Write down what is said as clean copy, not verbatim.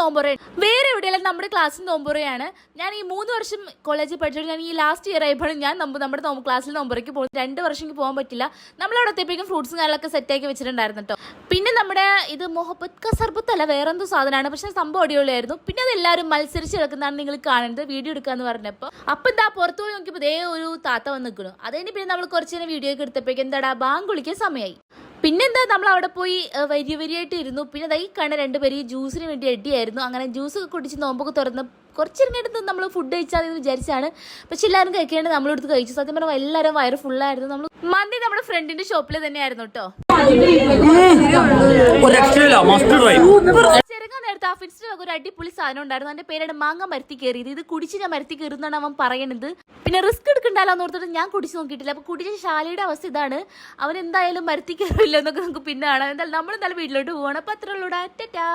നോമ്പുറ വേറെ എവിടെയെല്ലാം നമ്മുടെ ക്ലാസ്സിൽ നോമ്പുറയാണ്. ഞാൻ ഈ 3 വർഷം കോളേജിൽ പഠിച്ചിട്ട് ഞാൻ ഈ ലാസ്റ്റ് ഇയർ ആയപ്പോഴും ഞാൻ നമ്മുടെ ക്ലാസ്സിൽ നോമ്പുറയ്ക്ക് പോകും. 2 വർഷം പോകാൻ പറ്റില്ല. നമ്മളവിടെ എത്തിയപ്പോഴേക്കും ഫ്രൂട്ട്സും കാര്യങ്ങളൊക്കെ സെറ്റാക്കി വെച്ചിട്ടുണ്ടായിരുന്നു കേട്ടോ. പിന്നെ നമ്മുടെ ഇത് മൊഹബത്ത് ക സർബത്ത് അല്ല, വേറെന്തോ സാധനമാണ്, പക്ഷെ സംഭവം അടിപൊളിയായിരുന്നു. പിന്നെ അത് എല്ലാവരും മത്സരിച്ച് കിടക്കുന്നതാണ് നിങ്ങൾ കാണുന്നത്. വീഡിയോ എടുക്കാന്ന് പറഞ്ഞപ്പോൾ അപ്പം എന്താ പുറത്തു പോയി നോക്കിയപ്പോൾ ഇതേ ഒരു താത്ത വന്ന് നിൽക്കുന്നു. അതിന് പിന്നെ നമ്മൾ കുറച്ച് നേരം വീഡിയോ ഒക്കെ എടുത്തപ്പോഴേക്കും എന്താടാ ബാങ്ക് വിളിക്കാൻ സമയമായി. പിന്നെന്താ നമ്മൾ അവിടെ പോയി വരിയായിട്ട് ഇരുന്നു. പിന്നെ ഈ കണ്ട 2 പേര് ജ്യൂസിന് വേണ്ടി അടിയായിരുന്നു. അങ്ങനെ ജ്യൂസൊക്കെ കുടിച്ച് നോമ്പൊക്കെ തുറന്ന് കുറച്ചിരുന്നിടത്ത് നമ്മൾ ഫുഡ് കഴിച്ചാൽ എന്ന് വിചാരിച്ചാണ്. പക്ഷെ എല്ലാവരും കഴിക്കേണ്ടത് നമ്മളെടുത്ത് കഴിച്ചു. സത്യം പറഞ്ഞാൽ എല്ലാവരും വയറ് ഫുള്ളായിരുന്നു. നമ്മൾ മന്തി നമ്മുടെ ഫ്രണ്ടിന്റെ ഷോപ്പിൽ തന്നെയായിരുന്നു കേട്ടോ. ചെറുക്കാൻ നേരത്തെ ആ ഫിറ്റ്സിലൊക്കെ ഒരു അടിപൊളി സാധനം ഉണ്ടായിരുന്നു. അതിന്റെ പേരാണ് മാങ്ങ മരത്തി കയറിയത്. ഇത് കുടിച്ച് ഞാൻ മരത്തി കയറുന്നതാണ് അവൻ പറയണത്. പിന്നെ റിസ്ക് എടുക്കണ്ടല്ലോ എന്ന് ഓർത്തിട്ട് ഞാൻ കുടിച്ച് നോക്കിയിട്ടില്ല. അപ്പൊ കുടിച്ച ശാലയുടെ അവസ്ഥ ഇതാണ്. അവൻ എന്തായാലും മരത്തി കയറില്ല എന്നൊക്കെ നമുക്ക് പിന്നെ കാണാം. എന്തായാലും നമ്മളെന്തായാലും വീട്ടിലോട്ട് പോവാണ്. അപ്പൊ അത്രയുള്ളൂ. ടാറ്റാ.